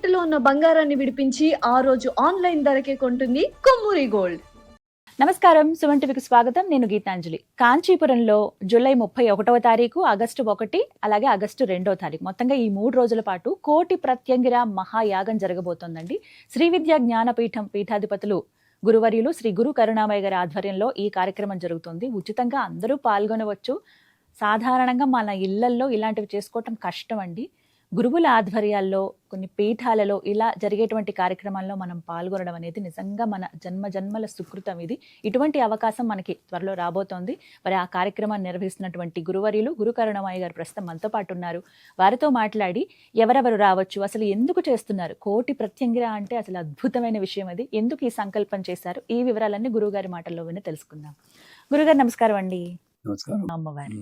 తాకట్టులో ఉన్న బంగారాన్ని విడిపించి ఆ రోజు ఆన్లైన్ ధరకే కొంటుంది కొమ్మూరి గోల్డ్. నమస్కారం, సుమన్ టీవీకి స్వాగతం. నేను గీతాంజలి. కాంచీపురంలో జూలై 31వ తారీఖు, ఆగస్టు 1, అలాగే ఆగస్టు 2వ తారీఖు, మొత్తంగా ఈ 3 రోజుల పాటు కోటి ప్రత్యంగిర మహాయాగం జరగబోతోందండి. శ్రీ విద్యా జ్ఞానపీఠం పీఠాధిపతులు గురువర్యులు శ్రీ గురు కరుణామయ్య గారి ఆధ్వర్యంలో ఈ కార్యక్రమం జరుగుతుంది. ఉచితంగా అందరూ పాల్గొనవచ్చు. సాధారణంగా మన ఇళ్లల్లో ఇలాంటివి చేసుకోవటం కష్టం అండి. గురువుల ఆధ్వర్యాల్లో కొన్ని పీఠాలలో ఇలా జరిగేటువంటి కార్యక్రమాల్లో మనం పాల్గొనడం అనేది నిజంగా మన జన్మల సుకృతం. ఇది ఇటువంటి అవకాశం మనకి త్వరలో రాబోతోంది. మరి ఆ కార్యక్రమాన్ని నిర్వహిస్తున్నటువంటి గురువర్యులు గురు కరుణామయ్య గారు ప్రస్తుతం మనతో పాటు ఉన్నారు. వారితో మాట్లాడి ఎవరెవరు రావచ్చు, అసలు ఎందుకు చేస్తున్నారు, కోటి ప్రత్యంగిర అంటే అసలు అద్భుతమైన విషయం అది, ఎందుకు ఈ సంకల్పం చేశారు, ఈ వివరాలన్నీ గురువు గారి మాటల్లో విని తెలుసుకుందాం. గురుగారు నమస్కారం అండి. నమస్కారం. అమ్మవారి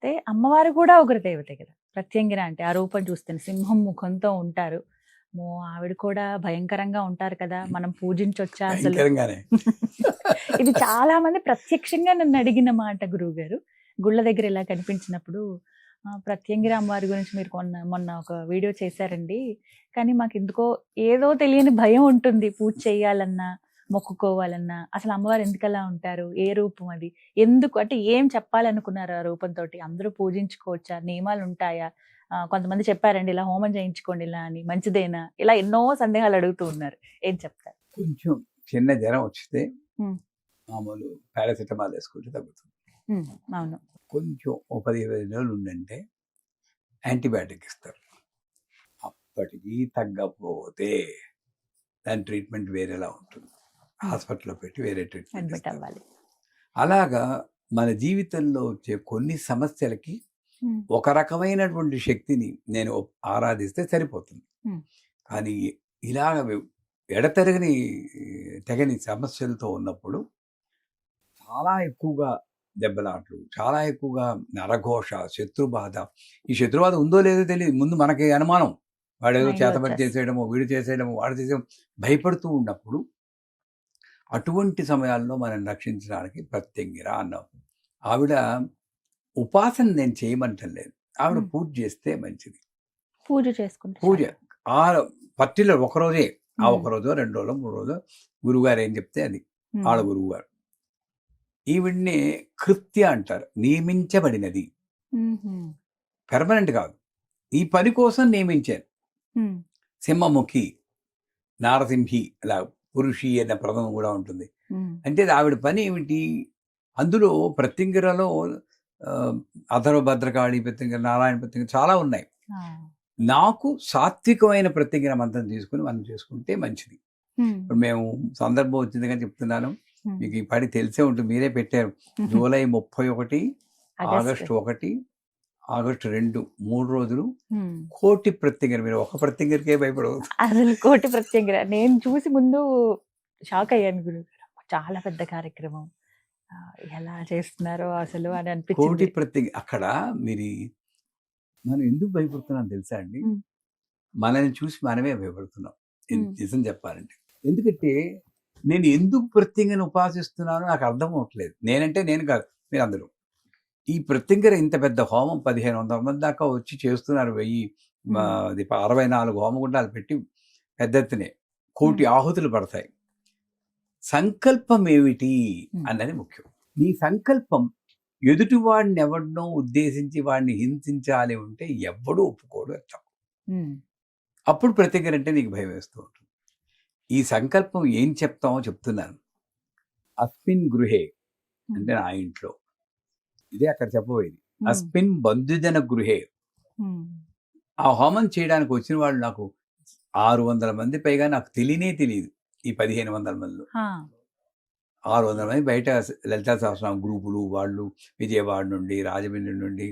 అయితే అమ్మవారు కూడా ఒకరి దేవతే కదా. ప్రత్యంగిర అంటే ఆ రూపం చూస్తే సింహం ముఖంతో ఉంటారు. ఆవిడ కూడా భయంకరంగా ఉంటారు కదా, మనం పూజించొచ్చా అసలు? ఇది చాలా మంది ప్రత్యక్షంగా నన్ను అడిగిన మాట గురువు గారు. గుళ్ళ దగ్గర ఇలా కనిపించినప్పుడు ప్రత్యంగిర అమ్మవారి గురించి మీరు మొన్న ఒక వీడియో చేశారండి, కానీ మాకు ఎందుకో ఏదో తెలియని భయం ఉంటుంది. పూజ చేయాలన్నా, మొక్కుకోవాలన్నా అసలు అమ్మవారు ఎందుకలా ఉంటారు, ఏ రూపం అది, ఎందుకు అంటే ఏం చెప్పాలనుకున్నారు ఆ రూపంతో? అందరూ పూజించుకోవచ్చా, నియమాలు ఉంటాయా? కొంతమంది చెప్పారండి ఇలా హోమం చేయించుకోండి ఇలా అని, మంచిదేనా? ఇలా ఎన్నో సందేహాలు అడుగుతూ ఉన్నారు. ఏం చెప్తారు? కొంచెం చిన్న జ్వరం వచ్చితే మామూలు పారాసిటమాల్ వేసుకుంటే తగ్గుతుంది. అవును. కొంచెం 10-20 రోజులు ఉండంటే యాంటీబయాటిక్ ఇస్తారు. అప్పటికి తగ్గకపోతే దాని ట్రీట్మెంట్ వేరేలా ఉంటుంది. హాస్పిటల్లో పెట్టి వేరే ట్రీట్మెంట్ అవ్వాలి. అలాగా మన జీవితంలో వచ్చే కొన్ని సమస్యలకి ఒక రకమైనటువంటి శక్తిని నేను ఆరాధిస్తే సరిపోతుంది. కానీ ఇలాగ తెగని సమస్యలతో ఉన్నప్పుడు చాలా ఎక్కువగా దెబ్బలాట్లు, చాలా ఎక్కువగా నరఘోష, శత్రుబాధ. ఈ శత్రుబాధ ఉందో లేదో తెలియదు. ముందు మనకి అనుమానం, వాడు ఏదో చేతబడి చేసేయడము, వీడు చేసేయడము, వాడు చేసేయడం, భయపడుతూ ఉన్నప్పుడు అటువంటి సమయాల్లో మనం రక్షించడానికి ప్రత్యంగిర అన్నాం. ఆవిడ ఉపాసన నేను చేయమంటలేదు, ఆవిడ పూజ చేస్తే మంచిది. పూజ చేసుకుంటే పూజ ఆ పర్టికులర్ ఒకరోజే, ఆ ఒకరోజు 2 రోజులు 3 రోజులు గురువుగారు ఏం చెప్తే అది. ఆవిడ గురువుగారు ఈవిడ్ని కృత్య అంటారు, నియమించబడినది, పెర్మనెంట్ కాదు, ఈ పని కోసం నియమించారు. సింహముఖి, నారసింహి, అలా పురుషి అనే పదం కూడా ఉంటుంది. అంటే ఆవిడ పని ఏమిటి? అందులో ప్రత్యంగిరలో అథర్వ భద్రకాళి ప్రత్యంగిర, నారాయణ ప్రత్యంగిర చాలా ఉన్నాయి. నాకు సాత్వికమైన ప్రత్యంగిర మంత్రం తీసుకుని మనం చేసుకుంటే మంచిది. ఇప్పుడు మేము సందర్భం వచ్చింది కానీ చెప్తున్నాను, మీకు ఈ పని తెలిసే ఉంటుంది, మీరే పెట్టారు. జూలై 31, ఆగస్టు 1, ఆగస్టు 2, 3 రోజులు కోటి ప్రత్యంగిర. మీరు ఒక ప్రత్యంగిరకే భయపడవచ్చు. అసలు కోటి ప్రత్యంగిర నేను చూసి ముందు షాక్ అయ్యాను గురువు గారు. చాలా పెద్ద కార్యక్రమం, ఎలా చేస్తున్నారో అసలు అని అనిపించింది. కోటి ప్రత్యంగిర అక్కడ మీరు మనం ఎందుకు భయపడుతున్నాం తెలుసా అండి? మనల్ని చూసి మనమే భయపడుతున్నాం నిజం చెప్పాలంటే. ఎందుకంటే నేను ఎందుకు ప్రత్యంగిరను ఉపాసిస్తున్నానో నాకు అర్థం అవ్వట్లేదు. నేనంటే నేను కాదు, మీరు అందరూ. ఈ ప్రత్యంగిర ఇంత పెద్ద హోమం 1500 మంది దాకా వచ్చి చేస్తున్నారు. 64 హోమగుండాలు పెట్టి పెద్ద ఎత్తునే కోటి ఆహుతులు పడతాయి. సంకల్పం ఏమిటి అన్నది ముఖ్యం. నీ సంకల్పం ఎదుటివాడిని ఎవరినో ఉద్దేశించి వాడిని హింసించాలి ఉంటే ఎవ్వడూ ఒప్పుకోడు. అప్పుడు ప్రత్యంగిర అంటే నీకు భయం వేస్తూ ఉంటుంది. ఈ సంకల్పం ఏం చెప్తామో చెప్తున్నాను. అస్మిన్ గృహే అంటే నా ఇంట్లో, ఇదే అక్కడ చెప్పబోయేది. అస్మిన్ బంధుజన గృహే. ఆ హోమం చేయడానికి వచ్చిన వాళ్ళు నాకు 600 మంది పైగా నాకు తెలియదు. ఈ 1500 మందిలో 600 మంది బయట లలితా సహస్రనామ గ్రూపులు వాళ్ళు, విజయవాడ నుండి, రాజమండ్రి నుండి,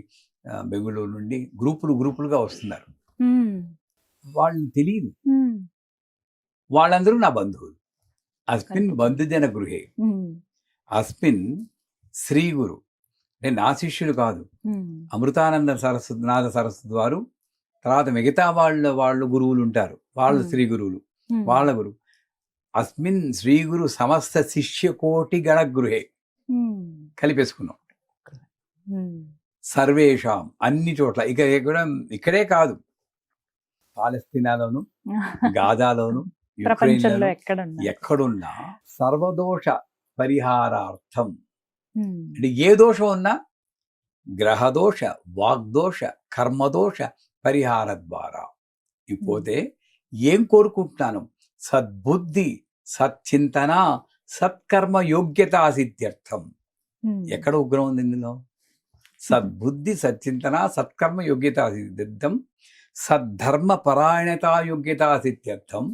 బెంగళూరు నుండి గ్రూపులుగా వస్తున్నారు. వాళ్ళు తెలియదు, వాళ్ళందరూ నా బంధువులు. అస్మిన్ బంధుజన గృహే. అస్మిన్ శ్రీ గురు, నేను నా శిష్యులు కాదు, అమృతానంద నాథ సరస్వతి వారు, తర్వాత మిగతా వాళ్ళు గురువులు ఉంటారు, వాళ్ళు శ్రీ గురువులు, వాళ్ళ గురువు. అస్మిన్ శ్రీ గురు సమస్త శిష్య కోటి గణ గృహే కలిపేసుకున్నాం. సర్వేషాం అన్ని చోట్ల, ఇక్కడే కాదు, పాలస్తీనాలోను, గాజాలోను, ప్రపంచంలో యుక్రెయిన్లోను ఎక్కడున్నా ఎక్కడున్నా సర్వదోష పరిహారార్థం, ఉమ్, అంటే ఏ దోషం ఉన్నా గ్రహదోష, వాగ్దోష, కర్మదోష పరిహార ద్వారా ఇకపోతే ఏం కోరుకుంటున్నాను? సద్బుద్ధి, సచ్చింతన, సత్కర్మ యోగ్యత సిద్ధ్యర్థం. ఉమ్, ఎక్కడ ఉగ్రం ఉంది ఇందులో? సద్బుద్ధి, సచ్చింతన, సత్కర్మ యోగ్యత సిద్ధ్యర్థం, సద్ధర్మ పరాయణత యోగ్యత సిద్ధ్యర్థం.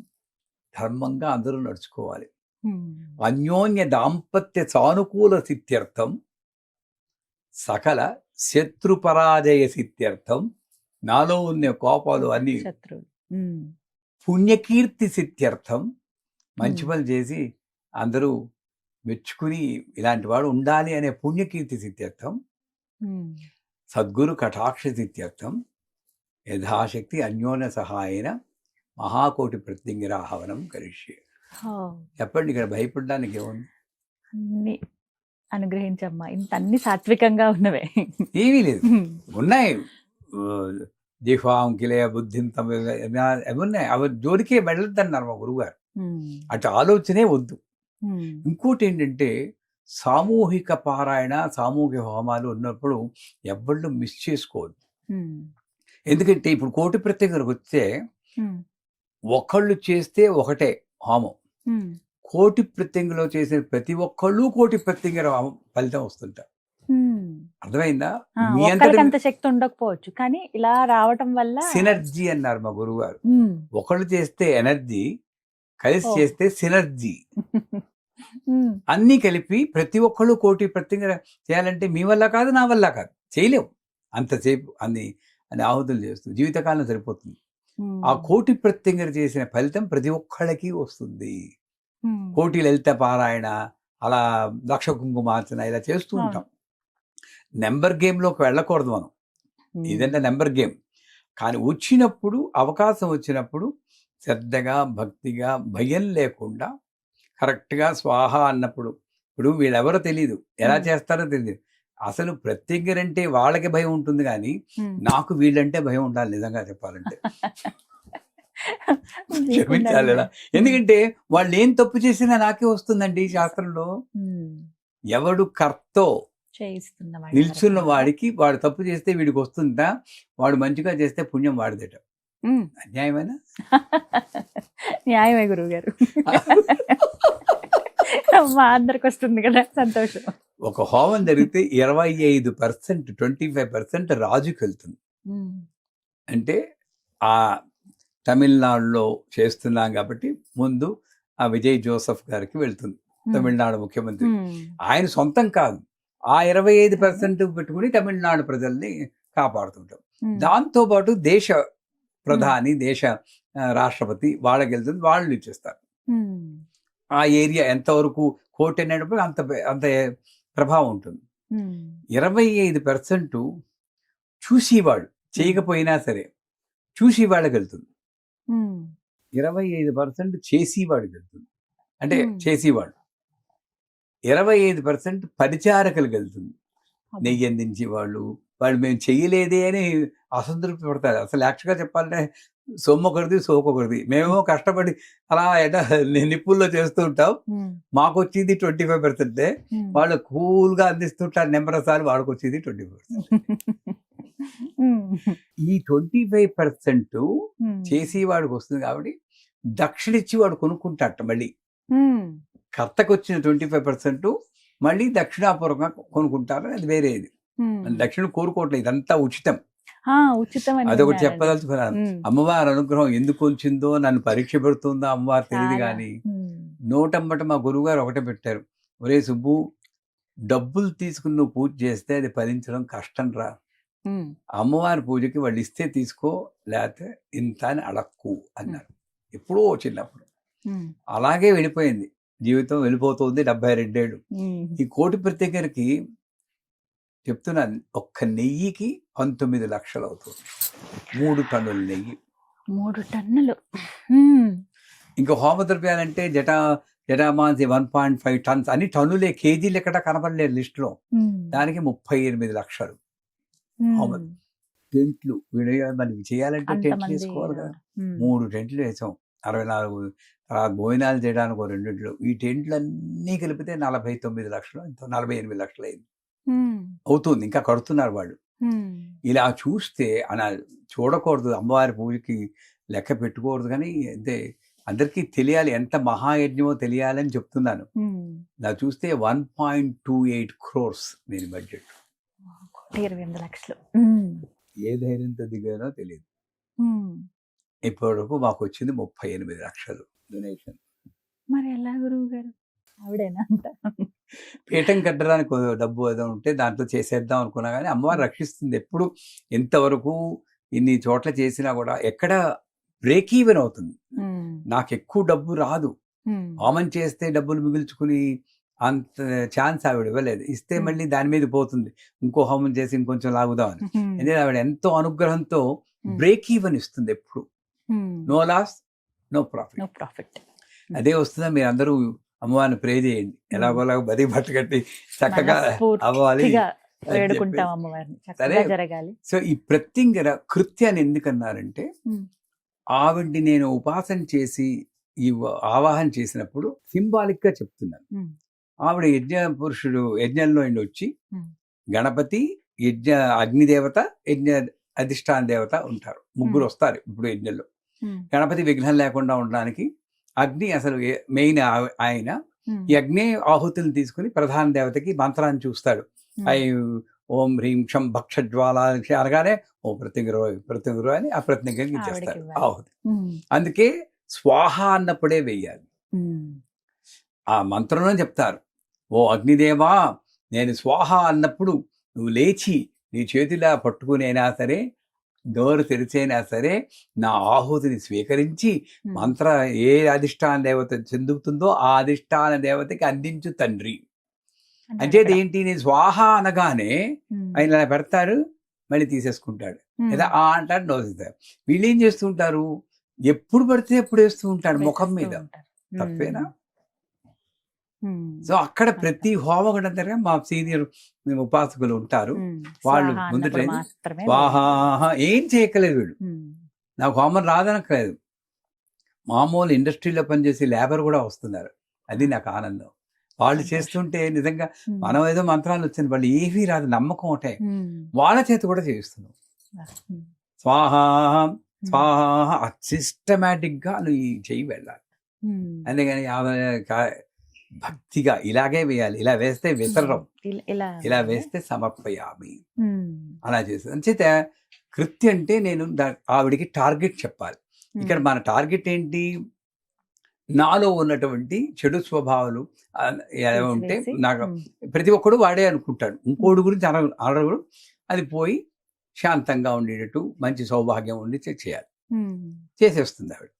ధర్మంగా అందరూ నడుచుకోవాలి. ఉమ్, అన్యోన్య దాంపత్య సానుకూల సిద్ధ్యర్థం, సకల శత్రు పరాజయ సిద్ధ్యర్థం. నాలో ఉన్న కోపాలు అన్ని శత్రువులు. ఉమ్, పుణ్యకీర్తి సిద్ధ్యర్థం. మంచి పనులు చేసి అందరూ మెచ్చుకుని ఇలాంటి వాడు ఉండాలి అనే పుణ్యకీర్తి సిద్ధ్యర్థం. ఉమ్, సద్గురు కటాక్ష సిద్ధ్యర్థం. యథాశక్తి అన్యోన్య సహాయన మహాకోటి ప్రత్యంగిరాహవనం కరిష్యే. ఓ, చెప్పండి, ఇక్కడ భయపడడానికి ఏముంది? అన్ని అనుగ్రహించమ్మా, ఇంత అన్ని సాత్వికంగా ఉన్నవే. ఏమీ లేదు, ఉమ్, ఉన్నాయి. దిఫాం కిలయ బుద్ధింతం అవి ఉన్నాయి. అవి జోలికే వెళ్ళొద్దన్నారు మా గురువుగారు. ఉమ్, అటు ఆలోచనే వద్దు. ఉమ్, ఇంకోటి ఏంటంటే సామూహిక పారాయణ, సామూహిక హోమాలు ఉన్నప్పుడు ఎవళ్ళు మిస్ చేసుకోవద్దు. ఉమ్, ఎందుకంటే ఇప్పుడు కోటి ప్రత్యేకలకు వస్తే ఉమ్, ఒకళ్ళు చేస్తే ఒకటే హోమం, ఉమ్, కోటి ప్రత్యంగిలో చేసిన ప్రతి ఒక్కళ్ళు కోటి ప్రత్యంగిర హోమం ఫలితం వస్తుంటారు. ఉమ్. అర్థమైందా? ఆ, మీ ఒక్కరికి అంతటి అంత శక్తి ఉండకపోవచ్చు, కానీ ఇలా రావటం వల్ల సినర్జీ అన్నారు మా గురువు గారు. ఉమ్, ఒకళ్ళు చేస్తే ఎనర్జీ, కలిసి ఓ. చేస్తే సినర్జీ. ఉమ్, అన్నీ కలిపి ప్రతి ఒక్కళ్ళు కోటి ప్రత్యంగిర చేయాలంటే మీ వల్ల కాదు, నా వల్ల కాదు, చేయలేవు. అంతసేపు అన్ని ఆహుతులు చేస్తూ జీవితకాలం సరిపోతుంది. ఉమ్, ఆ కోటి ప్రత్యంగిర చేసిన ఫలితం ప్రతి ఒక్కళ్ళకి వస్తుంది. ఉమ్, కోటి లలిత పారాయణ, అలా లక్ష కుంకుమార్చన ఇలా చేస్తూ ఉంటాం. నెంబర్ గేమ్లోకి వెళ్ళకూడదు మనం. ఉమ్, ఇదంటే నెంబర్ గేమ్. కానీ వచ్చినప్పుడు, అవకాశం వచ్చినప్పుడు శ్రద్ధగా, భక్తిగా, భయం లేకుండా కరెక్ట్గా స్వాహ అన్నప్పుడు, ఇప్పుడు వీళ్ళెవరో తెలియదు, ఎలా చేస్తారో తెలియదు. అసలు ప్రత్యేకరంటే వాళ్ళకి భయం ఉంటుంది, కానీ ఉమ్. నాకు వీళ్ళంటే భయం ఉండాలి నిజంగా చెప్పాలంటే. క్షమించాలి ఇలా. ఎందుకంటే వాళ్ళు ఏం తప్పు చేసినా నాకే వస్తుందండి ఈ శాస్త్రంలో. ఉమ్, ఎవడు కర్తో చేయిస్తున్న వాడి నిల్చున్న తరపున. వాడికి, వాడు తప్పు చేస్తే వీడికి వస్తుందా, వాడు మంచిగా చేస్తే పుణ్యం వాడిదేట. ఉమ్. అన్యాయమేనా? న్యాయమే గురువు గారు. మా అందరికి వస్తుంది కదా, సంతోషం. ఒక హోమం జరిగితే 25%, 25% రాజుకి వెళ్తుంది. ఉమ్, అంటే ఆ తమిళనాడులో చేస్తున్నాం కాబట్టి ముందు ఆ విజయ్ జోసెఫ్ గారికి వెళ్తుంది, తమిళనాడు ముఖ్యమంత్రి. ఉమ్, ఆయన సొంతం కాదు, ఆ 25% పెట్టుకుని తమిళనాడు ప్రజల్ని కాపాడుతుంటాం. ఉమ్, దాంతోపాటు దేశ ప్రధాని, దేశ రాష్ట్రపతి వాళ్ళకి వెళ్తుంది, వాళ్ళు ఇచ్చేస్తారు. ఉమ్, ఆ ఏరియా ఎంతవరకు కోటి అనేటప్పుడు అంత అంత ప్రభావం ఉంటుంది. ఉమ్, 25% చూసేవాళ్ళు, చేయకపోయినా సరే చూసేవాళ్ళకి వెళ్తుంది. ఉమ్, 25% చేసేవాడికి వెళ్తుంది, అంటే Hmm. చేసేవాడు. 25% పరిచారకులకు వెళ్తుంది, అబ్బా. నెయ్యి అందించేవాళ్ళు. వాళ్ళు మేము చెయ్యలేదే అని అసంతృప్తి పడతారు. అసలు యాక్చువల్గా చెప్పాలంటే సొమ్ము ఒకరిది, సోకు ఒకరిది. మేమేమో కష్టపడి అలా నిప్పుల్లో చేస్తూ ఉంటాం, ఉమ్, మాకు వచ్చేది 25%. ఉమ్. వాళ్ళు కూల్గా అందిస్తుంటారు, నెంబర్ సార్లు వాళ్ళకి వచ్చేది 20%. ఉమ్, ఈ 25% ఉమ్, చేసేవాడికి వస్తుంది కాబట్టి దక్షిణ ఇచ్చి వాడు కొనుక్కుంటాట. మళ్ళీ ఉమ్, కర్తకు వచ్చిన 25% మళ్ళీ దక్షిణాపూర్వకంగా కొనుక్కుంటారు, అది వేరేది. ఉమ్. దక్షిణ కోరుకోవట్లేదు, ఇదంతా ఉచితం. ఆ, ఉచితం అని అదొకటి విన్నానండి. చెప్పదలుచుకున్నాను. ఉమ్, అమ్మవారి అనుగ్రహం ఎందుకు వచ్చిందో, నన్ను పరీక్ష పెడుతుందో అమ్మవారు తెలియదు, చాలా. కానీ ఉమ్, నోటమ్మట మా గురువుగారు ఒకటే పెట్టారు, ఒరే సుబ్బు, డబ్బులు తీసుకుని నువ్వు పూజ చేస్తే అది ఫలించడం కష్టం రా. ఉమ్, అమ్మవారి పూజకి వాళ్ళు ఇస్తే తీసుకో, లేకపోతే ఇంత అని అడక్కు అన్నారు. ఎప్పుడో చిన్నప్పుడు. ఉమ్, అలాగే వెళ్ళిపోయింది జీవితం, వెళ్ళిపోతుంది. 72 ఏళ్ళు. ఉమ్. ఈ కోటి ప్రత్యేకరికి చెప్తున్నాను, ఒక్క నెయ్యికి 19 లక్షలు అవుతుంది. 3 టన్నుల నెయ్యి. 3 టన్నులు. ఉమ్, ఇంకా హోమద్రవ్యాలంటే జటామాంసి 1.5 టన్స్, అన్ని టన్నులే, కేజీలు ఎక్కడ కనపడలేదు లిస్టులో. ఉమ్, దానికి 38 లక్షలు. ఉమ్. హోమం. టెంట్లు మనకి చేయాలంటే టెంట్లు అంతమంది వేసుకోవాలి కదా. ఉమ్, 3 టెంట్లు వేసాం. 64 తర్వాత భోజనాలు చేయడానికి ఒక 2 టెంట్లు. ఈ టెంట్లన్నీ కలిపితే 49 లక్షలు ఎంతో 48 లక్షలు అయింది. ఉమ్, అవుతుంది. ఇంకా కడుతున్నారు వాళ్ళు. ఉమ్, ఇలా చూస్తే అలా చూడకూడదు, అమ్మవారి పూజకి లెక్క పెట్టుకోకూడదు, కానీ అంటే అందరికీ తెలియాలి ఎంత మహాయజ్ఞమో తెలియాలని చెప్తున్నాను. ఉమ్. ఇలా చూస్తే 1.28 crores దీని బడ్జెట్. 1,20,000 లక్షలు. ఉమ్, ఏ ధైర్యంతో దిగానో తెలియదు. ఉమ్. ఇప్పటి వరకు మాకు వచ్చింది 38 లక్షలు డొనేషన్. మరి ఎలా గురువు గారు ఆవిడేనా అంత పీఠం కట్టడానికి ఒక డబ్బు ఏదో ఉంటే దాంట్లో చేసేద్దాం అనుకున్నా, కానీ అమ్మవారు రక్షిస్తుంది. ఎప్పుడు ఎంతవరకు ఇన్ని చోట్ల చేసినా కూడా ఎక్కడ బ్రేక్ ఈవెన్ అవుతుంది. ఉమ్, నాకు ఎక్కువ డబ్బు రాదు. ఉమ్, హోమం చేస్తే డబ్బులు మిగుల్చుకుని అంత ఛాన్స్ ఆవిడ ఇవ్వలేదు. ఇస్తే మళ్ళీ దాని మీద పోతుంది, ఇంకో హోమం చేసి ఇంకొంచెం లాగుదామని. ఉమ్, ఎందుకంటే ఆవిడ ఎంతో అనుగ్రహంతో ఉమ్, బ్రేక్ ఈవెన్ ఇస్తుంది ఎప్పుడు. Um. No loss no profit. No profit. అదే వస్తుందా. మీరు అందరూ అమ్మవారిని ప్రే చేయండి, ఎలాగోలాగ బది బట్టగట్టి చక్కగా అవ్వాలి మనస్ఫూర్తిగా అని వేడుకుంటాం చెప్పేసి. అమ్మవారిని సరే. చక్కగా జరగాలి. సో ఈ ప్రత్యంగర కృత్యాన్ని ఎందుకన్నారంటే, ఉమ్, ఆవిడ్ని నేను ఉపాసన చేసి ఈ ఆవాహన చేసినప్పుడు సింబాలిక్ గా చెప్తున్నాను. ఉమ్, ఆవిడ యజ్ఞ పురుషుడు యజ్ఞంలో నుండి వచ్చి ఉమ్, గణపతి, యజ్ఞ అగ్నిదేవత, యజ్ఞ అధిష్టాన దేవత ఉంటారు. ముగ్గురు వస్తారు ఇప్పుడు యజ్ఞంలో. ఉమ్, గణపతి విఘ్నం లేకుండా ఉండడానికి, అగ్ని అసలు మెయిన్ ఆయన. ఉమ్, ఈ అగ్ని ఆహుతులను తీసుకుని ప్రధాన దేవతకి మంత్రాన్ని చూస్తాడు. ఉమ్, ఐ ఓం హ్రీం క్షం భక్షజ్వాల అనగానే ఓ ప్రత్యంగురు అని ఆ ప్రత్యంగకి ఇచ్చేస్తారు ఆవిడకి ఇవ్వాలి. ఆహుతి. ఉమ్, అందుకే స్వాహ అన్నప్పుడే వెయ్యాలి. ఉమ్, ఆ మంత్రంలో చెప్తారు, ఓ అగ్నిదేవా, నేను స్వాహ అన్నప్పుడు నువ్వు లేచి నీ చేతిలా పట్టుకునైనా సరే, డోరు తెరిచైనా సరే, నా ఆహుతిని స్వీకరించి ఉమ్. మంత్ర ఏ అధిష్టాన దేవత చెందుతుందో ఆ అధిష్టాన దేవతకి అందించు తండ్రి. అంటే ఇక్కడ. ఏంటి, నేను స్వాహ అనగానే ఉమ్, ఆయన ఇలా పెడతారు, మళ్ళీ తీసేసుకుంటాడు, ఉమ్, లేదా ఆ అంటారు, నోసిస్తారు. వీళ్ళు ఏం చేస్తూ ఉంటారు, ఎప్పుడు పడితే ఎప్పుడు వేస్తూ ఉంటాడు ముఖం వేసేస్తూ మీద. ఉంటారు. తప్పేనా? ఉమ్, సో అక్కడ ప్రతి హోమం దగ్గర మా సీనియర్ ఉపాసకులు ఉంటారు. ఉమ్. వాళ్ళు స్వాహ ముందు అన్నప్పుడు ట్రైనింగ్ మాత్రమే స్వాహ ఏం చేయక్కలేదు వీళ్ళు. ఉమ్, నాకు హోమం రాదనక్కలేదు. మామూలు ఇండస్ట్రీలో పనిచేసే లేబర్ కూడా వస్తున్నారు. అది నాకు ఆనందం. వాళ్ళు సంతోషం. చేస్తుంటే నిజంగా ఉమ్, మనం ఏదో మంత్రాలు వచ్చింది, వాళ్ళు ఏమీ రాదు, నమ్మకం ఒకటే. ఉమ్, వాళ్ళ చేత కూడా చేయిస్తున్నాం. ఉమ్, స్వాహ ఉమ్, స్వాహ సిస్టమేటిక్ గా నువ్వు ఈ చెయ్యి వెళ్ళాలి. ఉమ్. అందుకని భక్తిగా ఇలాగే వేయాలి. ఇలా వేస్తే విసరడం, ఇలా వేస్తే సమర్పయామి, ఉమ్, అలా చేస్తుంది. అంచేత కృత్య అంటే నేను ఆవిడికి టార్గెట్ చెప్పాలి. ఇక్కడ మన టార్గెట్ ఏంటి, నాలో ఉన్నటువంటి చెడు స్వభావాలు ఎలా ఉంటే తీసివేసి, నాకు ఉమ్, ప్రతి ఒక్కడు వాడే అనుకుంటాడు, ఇంకోటి గురించి అడగడు. అది పోయి శాంతంగా ఉండేటట్టు మంచి సౌభాగ్యం ఉండి చేయాలి. ఉమ్, చేసేస్తుంది ఆవిడ.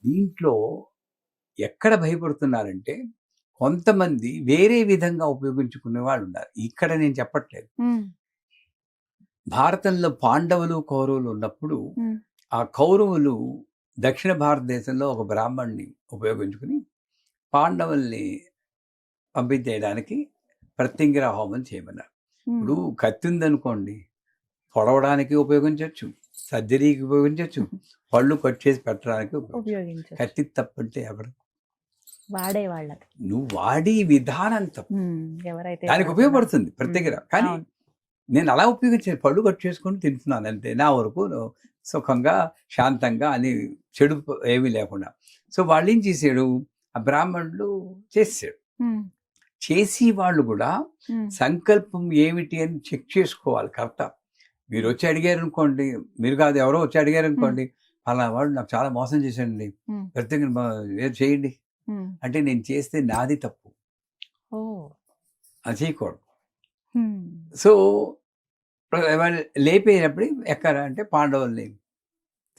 దీంట్లో ఎక్కడ భయపడుతున్నారంటే, కొంతమంది వేరే విధంగా ఉపయోగించుకునే వాళ్ళు ఉన్నారు. ఇక్కడ నేను చెప్పట్లేదు. ఉమ్, భారతంలో పాండవులు కౌరవులు ఉన్నప్పుడు ఉమ్, ఆ కౌరవులు దక్షిణ భారతదేశంలో ఒక బ్రాహ్మణ్ణి ఉపయోగించుకుని పాండవుల్ని పంపించేయడానికి ప్రత్యంగిర హోమం చేయమన్నారు. ఉమ్, ఇప్పుడు కత్తి ఉందనుకోండి, పొడవడానికి ఉపయోగించవచ్చు, సర్జరీకి ఉపయోగించవచ్చు, పళ్ళు కట్ చేసి పెట్టడానికి ఉపయోగించవచ్చు. కత్తి తప్పంటే ఎవరు? వాడేవాళ్ళకి. నువ్వు వాడి విధానం తప్పు. ఎవరైతే దానికి వాడుతున్నారో. ఉపయోగపడుతుంది ప్రత్యేకత. కానీ అవును. నేను అలా ఉపయోగించే పళ్ళు కట్ చేసుకొని తింటున్నాను అంతే, నా వరకు సుఖంగా శాంతంగా అని చెడు ఏమీ లేకుండా. సో వాళ్ళు ఏం చేసాడు, ఆ బ్రాహ్మణులు చేసాడు. ఉమ్, చేసి వాళ్ళు కూడా ఉమ్, సంకల్పం ఏమిటి అని చెక్ చేసుకోవాలి కరెక్ట్. మీరు వచ్చి అడిగారు అనుకోండి, మీరు కాదు ఎవరో వచ్చి అడిగారు అనుకోండి, అలా వాడు నాకు చాలా మోసం చేశాడండి, ఉమ్, ప్రత్యేకంగా ఏదో చేయండి ఉమ్. అంటే, నేను చేస్తే నాది తప్పు, ఓ. అది చేయకూడదు. ఉమ్, సో వాళ్ళు లేపేటప్పుడు ఎక్కడ అంటే పాండవుల్ని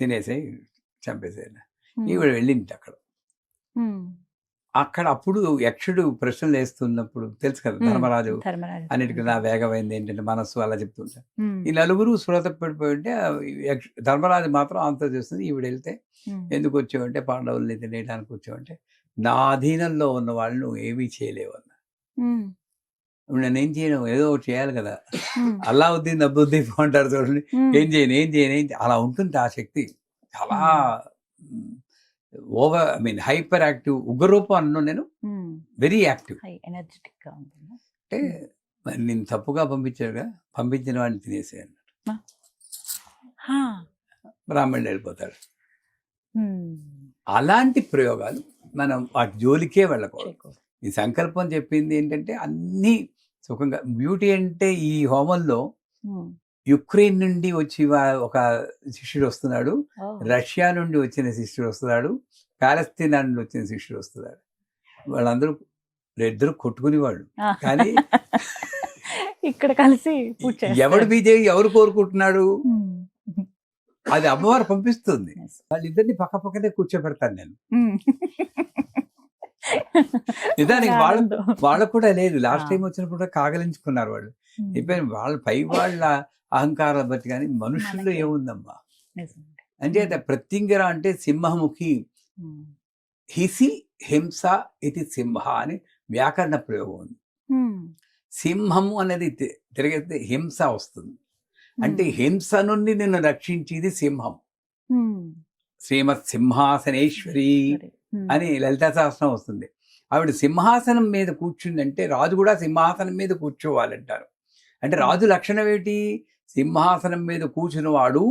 తినేసేయి చంపేసేయాలి. ఉమ్, ఈవిడ వెళ్ళింది అక్కడ. ఉమ్, అక్కడ అప్పుడు యక్షుడు ప్రశ్నలు వేస్తున్నప్పుడు తెలుసు కదా, ధర్మరాజు ధర్మరాజు. అన్నిటికీ నా వేగమైంది ఏంటంటే మనస్సు అలా చెప్తుంటారు. ఉమ్, ఈ నలుగురు స్పృహ పడిపోయి ఉంటే ధర్మరాజు మాత్రం ఆన్సర్ చేస్తుంది, ఈవిడ వెళ్తే ఉమ్, ఎందుకు వచ్చావంటే పాండవుల్ని తినేయడానికి వచ్చావంటే, నా అధీనంలో ఉన్న వాళ్ళు నువ్వు ఏమీ చేయలేవు అన్న. ఉమ్, ఇప్పుడు నేనేం చేయను, ఏదో ఒకటి చేయాలి కదా. ఉమ్, అల్లావుద్దీన్ అబ్బుద్దీన్ అంటారు చూడండి, ఉమ్, ఏం చేయను అలా ఉంటుంది ఆ శక్తి. చాలా over, I mean hyperactive, ఉగ్రరూపం అన్ను నేను, um. Very active. High energetic గా ఉంటుంది. అంటే మరి నేను తప్పుగా పంపించాడుగా, పంపించిన వాడిని తినేసేయాలి, హా. బ్రాహ్మణుడు వెళ్ళిపోతాడు. ఉమ్. అలాంటి ప్రయోగాలు మనం వాటి జోలికే వెళ్ళకూడదు. చేయకూడదు. ఈ సంకల్పం చెప్పింది ఏంటంటే అన్నీ సుఖంగా. బ్యూటీ అంటే ఈ హోమంలో ఉమ్. యుక్రెయిన్ నుండి వచ్చి ఒక శిష్యుడు వస్తున్నాడు, ఓ. రష్యా నుండి వచ్చిన శిష్యుడు వస్తున్నాడు, ప్యాలెస్తీనా నుండి వచ్చిన శిష్యుడు వస్తున్నాడు. వాళ్ళందరూ ఇద్దరు కొట్టుకునేవాళ్ళు. ఆ. కానీ ఇక్కడ కలిసి పూజ చేస్తారు. ఎవడు విజయ్ ఎవరు కోరుకుంటున్నాడు, ఉమ్. అది అమ్మవారు పంపిస్తుంది. Yes. వాళ్ళిద్దరిని పక్క పక్కనే కూర్చోబెడతాను నేను. ఉమ్. నిజానికి ఆనందం. వాళ్ళకు కూడా లేదు. లాస్ట్ ఆ. టైం వచ్చినప్పుడు కూడా కాగలించుకున్నారు వాళ్ళు. ఉమ్. చెప్పాను, వాళ్ళ పై వాళ్ళ అహంకారాల బట్టి, కానీ మనుషుల్లో మనకి ఏముందమ్మా. నిజంగా. అంచేత ప్రత్యంగిర అంటే సింహముఖి, ఉమ్. హిసి హింస ఇది సింహ అని వ్యాకరణ ప్రయోగం ఉంది. ఉమ్. సింహము అనేది తిరిగితే హింస వస్తుంది. అంటే ఉమ్. హింస నుండి నిన్ను రక్షించేది సింహం. ఉమ్. శ్రీమత్ సింహాసనేశ్వరి ఉమ్. అని లలితా సహస్రం వస్తుంది. ఆవిడ సింహాసనం మీద కూర్చుందంటే రాజు కూడా సింహాసనం మీద కూర్చోవాలంటారు. అంటే రాజు లక్షణం ఏమిటి, సింహాసనం మీద కూర్చున్నవాడు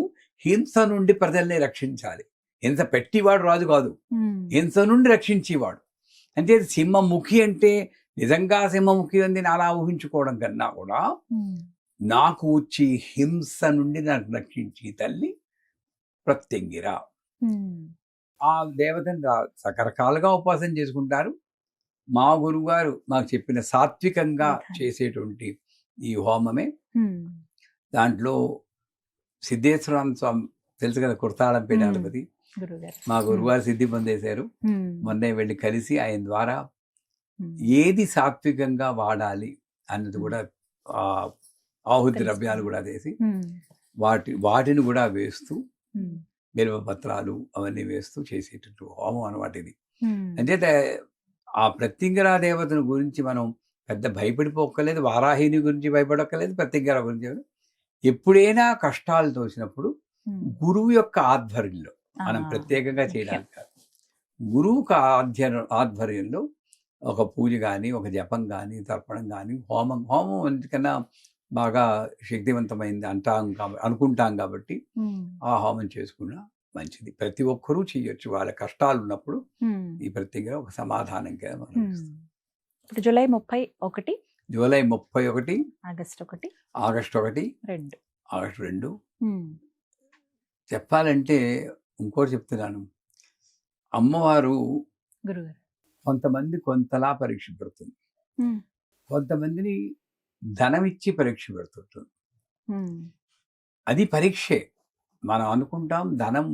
హింస నుండి ప్రజల్ని రక్షించాలి. హింస పెట్టివాడు రాజు కాదు, ఉమ్. హింస నుండి రక్షించేవాడు. అంటే సింహముఖి అంటే నిజంగా సింహముఖి అని నేను అలా ఊహించుకోవడం కన్నా కూడా, ఉమ్. నాకు వచ్చి హింస నుండి నాకు రక్షించి తల్లి ప్రత్యంగిర. ఉమ్. ఆ దేవతని రకరకాలుగా ఉపాసన చేసుకుంటారు. మా గురువుగారు మాకు చెప్పిన సాత్వికంగా చేసేటువంటి ఈ హోమమే. ఉమ్. దాంట్లో సిద్ధేశ్వర స్వామి తెలుసు కదా, కుర్తాళం పీఠాధిపతి, గురువుగారు. మా గురువుగారు సిద్ధి పొందేశారు. ఉమ్. మొన్నే వెళ్ళి కలిసి ఆయన ద్వారా ఉమ్. ఏది సాత్వికంగా వాడాలి అన్నది కూడా ఆ ఆహుతి ద్రవ్యాలు కూడా వేసి ఉమ్. వాటిని కూడా వేస్తూ, ఉమ్. బిల్వపత్రాలు అవన్నీ వేస్తూ చేసేటట్టు హోమం అన్నమాట ఇది. ఉమ్. అంచేత ఆ ప్రత్యంగిరా దేవతను గురించి మనం పెద్ద భయపడిపోక్కర్లేదు, వారాహిని గురించి భయపడక్కర్లేదు, ప్రత్యంగిరా గురించి. ఎప్పుడైనా కష్టాలు తోచినప్పుడు ఉమ్. గురువు యొక్క ఆధ్వర్యంలో, మనం ఆ, ప్రత్యేకంగా ముఖ్యం. చేయడానికి కాదు, గురువుకు ఆధ్వర్యంలో ఒక పూజ కానీ, ఒక జపం కానీ, తర్పణం కానీ, హోమం ఎందుకన్నా బాగా శక్తివంతమైంది అనుకుంటాం కాబట్టి ఉమ్. ఆ హోమం చేసుకున్నా మంచిది. ప్రతి ఒక్కరూ చేయొచ్చు. వాళ్ళ కష్టాలు ఉన్నప్పుడు ఉమ్. ఈ ప్రత్యేక ఒక సమాధానంగా మనం ఉమ్. ఇప్పుడు July 31, July 31, August 1, August 1, 2. August 2. ఉమ్. చెప్పాలంటే ఇంకోటి చెప్తున్నాను, అమ్మవారు గురుగారు. కొంతమంది కొంతలా పరీక్ష పెడుతుంది, ఉమ్. కొంతమందిని ధనం ఇచ్చి పరీక్ష పెడుతుంటుంది. ఉమ్. అది పరీక్షే. మనం అనుకుంటాం ధనం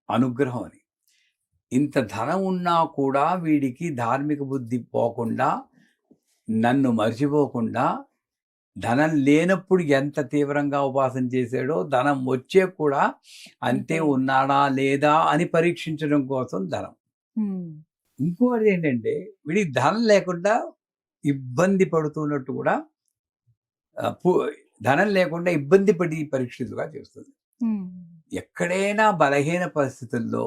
అనుగ్రహం అని. ఇంత ధనం ఉన్నా కూడా వీడికి ధార్మిక బుద్ధి పోకుండా, నన్ను మర్చిపోకుండా, ధనం లేనప్పుడు ఎంత తీవ్రంగా ఉపాసన చేశాడో ధనం వచ్చే కూడా అంతే ఉన్నాడా లేదా అని పరీక్షించడం కోసం ధనం. ఉమ్. ఇంకోటి ఏంటంటే, వీడికి ధనం లేకుండా ఇబ్బంది పడుతున్నట్టు కూడా, ధనం లేకుండా ఇబ్బంది పడి పరీక్షితులుగా చేస్తుంది. ఉమ్. ఎక్కడైనా బలహీన పరిస్థితుల్లో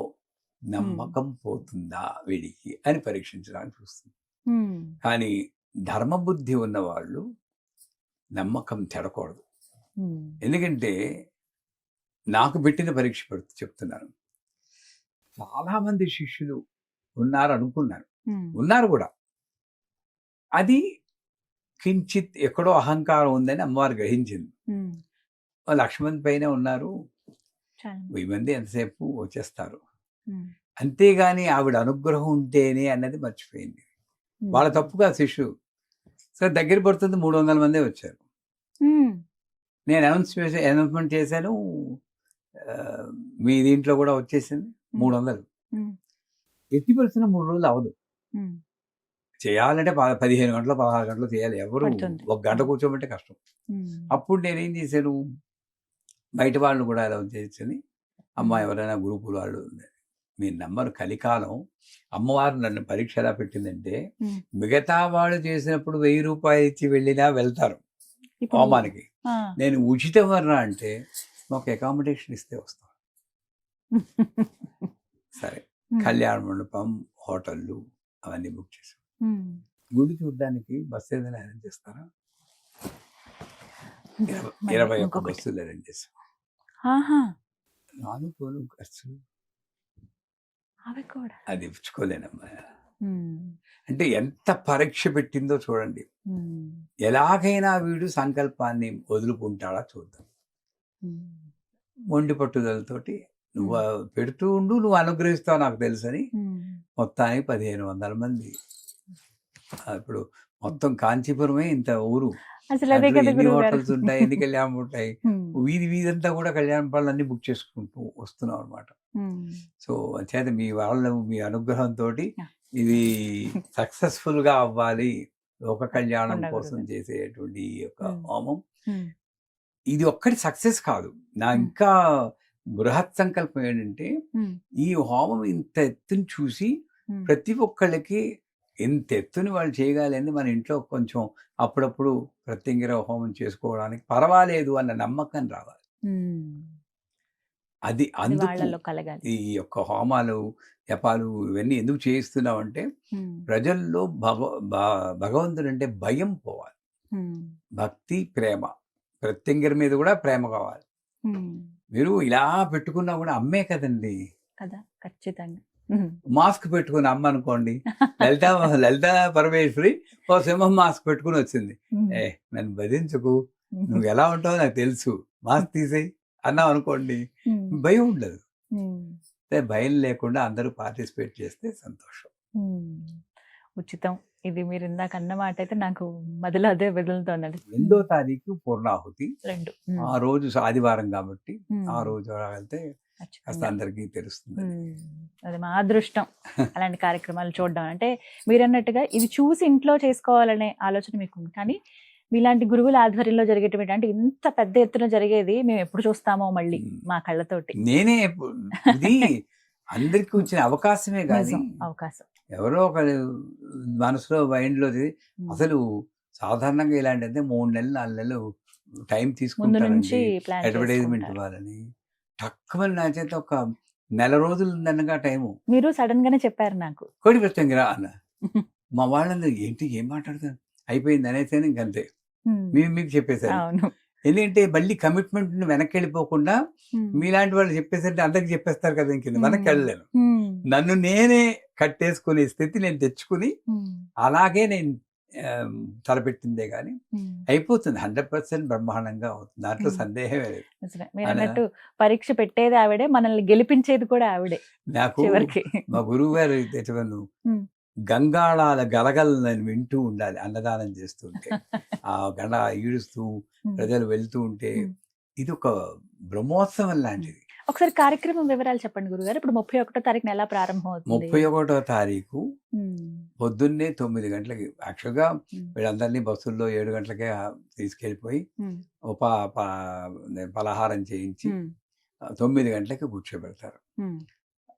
నమ్మకం పోతుందా వీడికి అని పరీక్షించడానికి చూస్తుంది. ఉమ్. కానీ ధర్మబుద్ధి ఉన్నవాళ్ళు నమ్మకం తెడకూడదు. ఉమ్. ఎందుకంటే నాకు పెట్టిన పరీక్ష చెప్తున్నాను, చాలామంది శిష్యులు ఉన్నారు అనుకున్నారు, ఉమ్. ఉన్నారు కూడా. అది కించిత్ ఎక్కడో అహంకారం ఉందని అమ్మవారు గ్రహించింది. ఉమ్. 1,00,000 మంది పైన ఉన్నారు, చాలా. 1000 మంది ఎంతసేపు వచ్చేస్తారు. ఉమ్. అంతేగాని ఆవిడ అనుగ్రహం ఉంటేనే అన్నది మర్చిపోయింది. ఉమ్. వాళ్ళ తప్పుగా శిష్యుడు సరే దగ్గర పడుతుంది, 300 మందే వచ్చారు. ఉమ్. నేను అనౌన్స్మెంట్ చేశాను, మీ దీంట్లో కూడా వచ్చేసింది 300. ఉమ్. ఎట్టి పరిస్థితుల్లో 3 రోజులు అవ్వదు. ఉమ్. చేయాలంటే 15 గంటలు 16 గంటలు చేయాలి. ఎవరు పడుతుంది. 1 గంట కూర్చోబెట్టే కష్టం. ఉమ్. అప్పుడు నేనేం చేశాను, బయట వాళ్ళని కూడా అలా చేసి, అమ్మ ఎవరైనా గ్రూపులు వాళ్ళు మీరు నమ్మరు, కలికాలం అమ్మవారు నన్ను పరీక్ష ఎలా పెట్టిందంటే, ఉమ్. మిగతా వాళ్ళు చేసినప్పుడు 1000 రూపాయలు ఇచ్చి వెళ్ళినా వెళ్తారు ఇప్పుడు హోమానికి. ఆ. నేను ఉచితం వర్ణ అంటే మాకు అకామిడేషన్ ఇస్తే వస్తాం. సరే, ఉమ్. కళ్యాణ మండపం, హోటళ్ళు అవన్నీ బుక్ చేసాం. ఉమ్. గుడి చూడడానికి బస్సు ఏదైనా అరేంజ్ చేస్తారా? మళ్ళీ 21 ఇంకొకటి. బస్సులు అరేంజ్ చేసాం. ఆహా, నాను పోను ఖర్చులు అవి కూడా. అది ఇచ్చుకోలేనమ్మా. ఉమ్. అంటే ఎంత పరీక్ష పెట్టిందో చూడండి. ఉమ్. ఎలాగైనా వీడు సంకల్పాన్ని వదులుకుంటాడా చూద్దాం. ఉమ్. మొండి పట్టుదలతోటి నువ్వు పెడుతూ ఉండు, నువ్వు అనుగ్రహిస్తావు నాకు తెలుసని ఉమ్. మొత్తానికి 1500 మంది. ఇప్పుడు మొత్తం కాంచీపురమే ఇంత ఊరు. అసలు అదే దాంట్లో కదా ఎన్ని గురువు గారు. హోటల్స్ ఉంటాయి, ఎన్ని కళ్యాణం ఉంటాయి. వీధి వీధంతా కూడా కళ్యాణ పాలన్నీ బుక్ చేసుకుంటూ వస్తున్నాం అనమాట. సో చేత మీ వాళ్ళు మీ అనుగ్రహంతో ఇది సక్సెస్ఫుల్ గా అవ్వాలి. లోక కళ్యాణం కోసం చేసేటువంటి ఈ యొక్క హోమం, ఇది ఒక్కటి సక్సెస్ కాదు. నా ఇంకా బృహత్ సంకల్పం ఏంటంటే, ఈ హోమం ఇంత ఎత్తుని చూసి ప్రతి ఒక్కళ్ళకి ఇంత ఎత్తుని వాళ్ళు చేయగలని మన ఇంట్లో కొంచెం అప్పుడప్పుడు ప్రత్యంగిర హోమం చేసుకోవడానికి పర్వాలేదు అన్న నమ్మకం రావాలి. అది అందుకు ఈ యొక్క హోమాలు జపాలు ఇవన్నీ ఎందుకు చేయిస్తున్నామంటే, ప్రజల్లో భగవంతుడు అంటే భయం పోవాలి. భక్తి, ప్రేమ, ప్రత్యంగిర మీద కూడా ప్రేమ కావాలి. మీరు ఇలా పెట్టుకున్నా కూడా అమ్మే కదండి కదా, ఖచ్చితంగా. మాస్క్ పెట్టుకుని అమ్మ అనుకోండి, లలిత పరమేశ్వరి ఓ సింహం మాస్క్ పెట్టుకుని వచ్చింది. నన్ను భరించకు, నువ్వు ఎలా ఉంటావో నాకు తెలుసు, మాస్క్ తీసేయి అన్నావు అనుకోండి, భయం ఉండదు. భయం లేకుండా అందరూ పార్టిసిపేట్ చేస్తే సంతోషం. ఉచితం. ఇది మీరు ఇందాక అన్న మాట అయితే నాకు మొదలు అదే బదులుతోందండి. 2వ తారీఖు పూర్ణాహుతి. 2 ఆ రోజు ఆదివారం కాబట్టి ఆ రోజు వెళ్తే కాస్త అందరికీ తెలుస్తుంది. అది మా అదృష్టం అలాంటి కార్యక్రమాలు చూడడం. అంటే మీరు అన్నట్టుగా ఇది చూసి ఇంట్లో చేసుకోవాలనే ఆలోచన మీకు ఉంది, కానీ మీలాంటి గురువుల ఆధ్వర్యంలో జరిగేటువంటి, అంటే ఇంత పెద్ద ఎత్తున జరిగేది మేము ఎప్పుడు చూస్తామో మళ్ళీ మా కళ్ళతోటి. నేనే ఇది అందరికి వచ్చిన అవకాశమే కానీ అవకాశం ఎవరో ఒక మనసులో మైండ్లో అసలు సాధారణంగా ఇలాంటి అంటే 3 నెలలు 4 నెలలు టైం తీసుకుంటారండి అడ్వర్టైజ్మెంట్ ఇవ్వాలని. తక్కువ నా చేత ఒక నెల రోజులు ఉందనగా టైము. మీరు సడన్ గానే చెప్పారు నాకు, కోడి ప్రత్యంగిరా అన్న. మా వాళ్ళందరూ ఏంటి ఏం మాట్లాడతారు అయిపోయింది అనేసి ఇంకంతే మీకు చెప్పేశారు. ఎందుకంటే మళ్ళీ కమిట్మెంట్ వెనక్కి వెళ్ళిపోకుండా మీలాంటి వాళ్ళు చెప్పేసరికి అందరికి చెప్పేస్తారు కదా, ఇంక వెనక్కి వెళ్ళలేను. నన్ను నేనే కట్టేసుకునే స్థితి నేను తెచ్చుకుని అలాగే నేను తలపెట్టిందే కానీ అయిపోతుంది. 100% బ్రహ్మాండంగా అవుతుంది, దాంట్లో సందేహమే లేదు. మీరు అన్నట్టు పరీక్ష పెట్టేది ఆవిడే, మనల్ని గెలిపించేది కూడా ఆవిడే. నాకు మా గురువు గారు తెచ్చవను గంగాళాల గలగలను వింటూ ఉండాలి అన్నదానం చేస్తుంటే, ఆ గండ ఈడుస్తూ ప్రజలు వెళ్తూ ఉంటే ఇది ఒక బ్రహ్మోత్సవం లాంటిది. ఒకసారి కార్యక్రమం వివరాలు చెప్పండి గురుగారు. ఇప్పుడు 31వ తారీఖున ఎలా ప్రారంభం అవుతుంది? 31వ తారీఖు పొద్దున్నే 9 గంటలకి. యాక్చువల్గా వీళ్ళందరినీ బస్సుల్లో 7 గంటలకే తీసుకెళ్ళిపోయి పలహారం చేయించి 9 గంటలకి కూర్చోబెడతారు.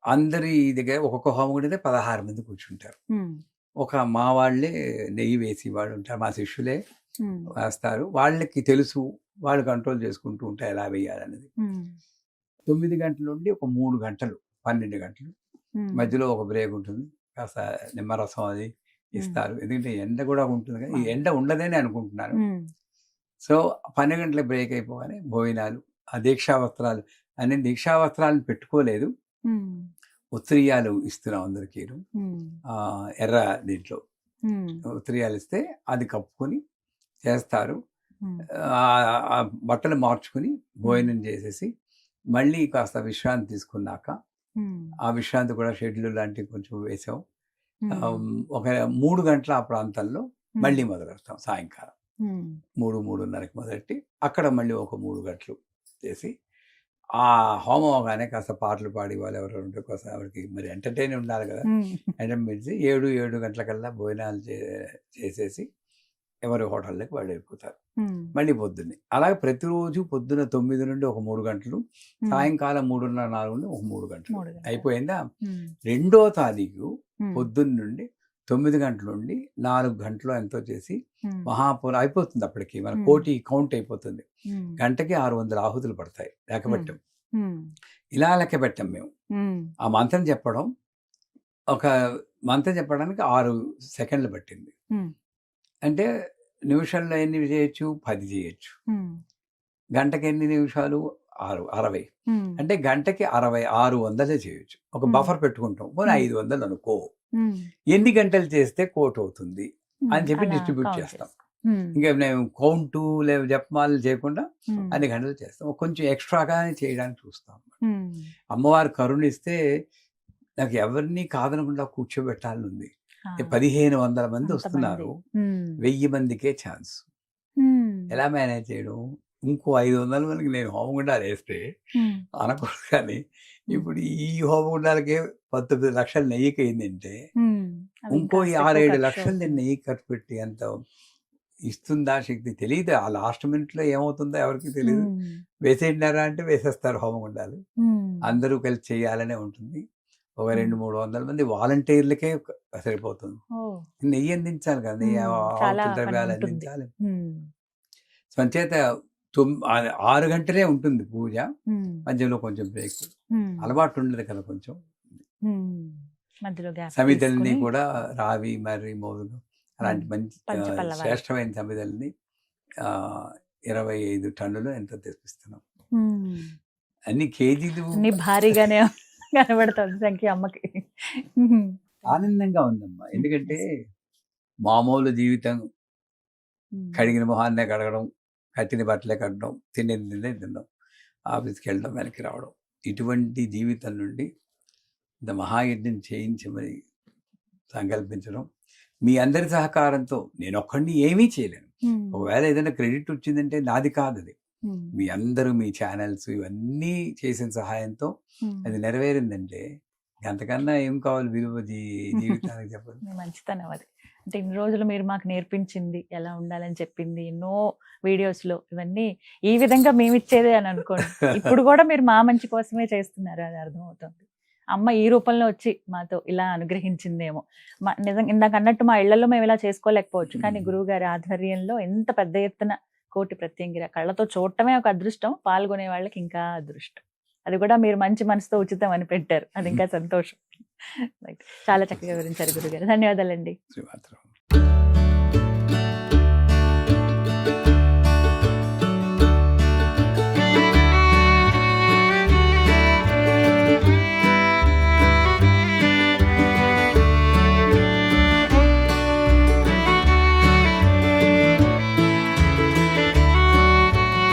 అందరి దగ్గర ఒక్కొక్క హోమం 16 మంది కూర్చుంటారు. మా వాళ్ళే నెయ్యి వేసి వాళ్ళు ఉంటారు, మా శిష్యులే వేస్తారు. వాళ్ళకి తెలుసు, వాళ్ళు కంట్రోల్ చేసుకుంటూ ఉంటారు ఎలా వేయాలనేది. 9 గంటల నుండి ఒక 3 గంటలు 12 గంటలు మధ్యలో ఒక బ్రేక్ ఉంటుంది, కాస్త నిమ్మరసం అది ఇస్తారు. ఎందుకంటే ఎండ కూడా ఉంటుంది కానీ ఈ ఎండ ఉండదని అనుకుంటున్నాను. సో 12 గంటల బ్రేక్ అయిపోగానే భోజనాలు, ఆ దీక్షా వస్త్రాలు అన్ని దీక్షా వస్త్రాలను పెట్టుకోలేదు, ఉత్తరీయాలు ఇస్తున్నాం అందరికీ. ఎర్ర దీంట్లో ఉత్తరీయాలు ఇస్తే అది కప్పుకొని చేస్తారు. బట్టలు మార్చుకుని భోజనం చేసేసి మళ్ళీ కాస్త విశ్రాంతి తీసుకున్నాక, ఆ విశ్రాంతి కూడా షెడ్యూల్ లాంటివి కొంచెం వేసాం. ఒక 3 గంటల ఆ ప్రాంతంలో మళ్ళీ మొదలెడతాం. సాయంకాలం 3-3:30కి మొదలెట్టి అక్కడ మళ్ళీ ఒక 3 గంటలు చేసి, ఆ హోమం అవగానే కాస్త పాటలు పాడి వాళ్ళు ఎవరు ఉంటే కాస్త ఆవిడకి మరి ఎంటర్టైన్ ఉండాలి కదా, ఎంటర్టైన్ 7 గంటలకల్లా భోజనాలు చేసేసి ఎవరి హోటళ్ళకి వాళ్ళు వెళ్ళిపోతారు. మళ్ళీ పొద్దున్నే అలాగే ప్రతిరోజు పొద్దున 9 నుండి ఒక 3 గంటలు, సాయంకాలం 3:30, 4 నుండి ఒక 3 గంటలు అయిపోయిందా. 2వ తారీఖు పొద్దున్న నుండి 9 గంటల నుండి 4 గంటలు ఎంతో చేసి మహాపూర్ అయిపోతుంది. అప్పటికి మన కోటి కౌంట్ అయిపోతుంది. గంటకి 600 ఆహుతులు పడతాయి. లెక్క పెట్టాం. ఇలా లెక్క పెట్టాం మేము. ఆ మంత్రం చెప్పడం, ఒక మంత్రం చెప్పడానికి 6 సెకండ్లు పట్టింది. అంటే నిమిషంలో ఎన్ని చేయొచ్చు? 10 చేయొచ్చు. గంటకి ఎన్ని నిమిషాలు? 60. అంటే గంటకి 600 చేయొచ్చు. ఒక బఫర్ పెట్టుకుంటాం. పోనీ 500 అనుకో. ఎన్ని గంటలు చేస్తే కోట్ అవుతుంది అని చెప్పి డిస్ట్రిబ్యూట్ చేస్తాం. ఇంకా మేము కౌంటు లేదా జపమాలు చేయకుండా అన్ని గంటలు చేస్తాం. కొంచెం ఎక్స్ట్రాగానే చేయడానికి చూస్తాం. అమ్మవారు కరుణిస్తే నాకు ఎవరిని కాదనకుండా కూర్చోబెట్టాలని ఉంది. 1500 మంది వస్తున్నారు, 1000 మందికే ఛాన్స్. ఎలా మేనేజ్ చేయడం? ఇంకో 500 మందికి నేను హోమగుండాలు వేస్తే అనకూడదు. కానీ ఇప్పుడు ఈ హోమగుండాలకే 19 లక్షలు నెయ్యికి అయిందంటే ఇంకో 6-7 లక్షలు నేను నెయ్యి ఖర్చు పెట్టి అంత ఇస్తుందా శక్తి తెలియదు. ఆ లాస్ట్ మినిట్ లో ఏమవుతుందో ఎవరికి తెలియదు. వేసేయండారా అంటే వేసేస్తారు హోమగుండాలు. అందరూ కలిసి చేయాలనే ఉంటుంది. ఒక 200-300 మంది వాలంటీర్లకే సరిపోతుంది. నెయ్యి అందించాలి కదా, నెయ్యి ద్రవ్యాలు అందించాలి. సంచేత 6 గంటలే ఉంటుంది పూజ. మధ్యలో కొంచెం బ్రేక్. అలవాటు ఉండదు కదా కొంచెం. సమిధల్ని కూడా రావి, మర్రి, మోదుగు అలాంటి మంచి శ్రేష్టమైన సమిధల్ని 25 టన్నులు ఎంతో తెప్పిస్తున్నాం. అన్ని కేజీలు భారీగానే కనబడుతుంది సంఖ్య అమ్మకి. ఆనందంగా ఉందమ్మా. ఎందుకంటే మామూలు జీవితం, కడిగిన మొహాన్నే కడగడం, కట్టిన బట్టలే కట్టడం, తినేది తినడం, ఆఫీస్కి వెళ్ళడం, వెనక్కి రావడం, ఇటువంటి జీవితం నుండి ఇంత మహాయజ్ఞం చేయించమని సంకల్పించడం, మీ అందరి సహకారంతో. నేను ఒక్కడిని ఏమీ చేయలేను. ఒకవేళ ఏదైనా క్రెడిట్ వచ్చిందంటే నాది కాదు అది. మీ అందరూ, మీ ఛానల్స్ ఇవన్నీ చేసిన సహాయంతో అది నెరవేరిందంటే అంతకన్నా ఏం కావాలి విలువ జీవితానికి చెప్పండి. మంచితనం అది. అంటే ఇన్ని రోజులు మీరు మాకు నేర్పించింది, ఎలా ఉండాలని చెప్పింది ఎన్నో వీడియోస్ లో, ఇవన్నీ ఈ విధంగా మేము ఇచ్చేదే అని అనుకోండి. ఇప్పుడు కూడా మీరు మా మంచి కోసమే చేస్తున్నారు, అది అర్థమవుతుంది. అమ్మ ఈ రూపంలో వచ్చి మాతో ఇలా అనుగ్రహించిందేమో. నిజంగా ఇందాక అన్నట్టు మా ఇళ్లలో మేము ఇలా చేసుకోలేకపోవచ్చు, కానీ గురువు గారి ఆధ్వర్యంలో ఎంత పెద్ద ఎత్తున కోటి ప్రత్యంగిర కళ్ళతో చూడటమే ఒక అదృష్టం, పాల్గొనే వాళ్ళకి ఇంకా అదృష్టం. అది కూడా మీరు మంచి మనసుతో ఉచితం అని పెట్టారు, అది ఇంకా సంతోషం. చాలా చక్కగా వివరించారు గురుగారు. ధన్యవాదాలండి.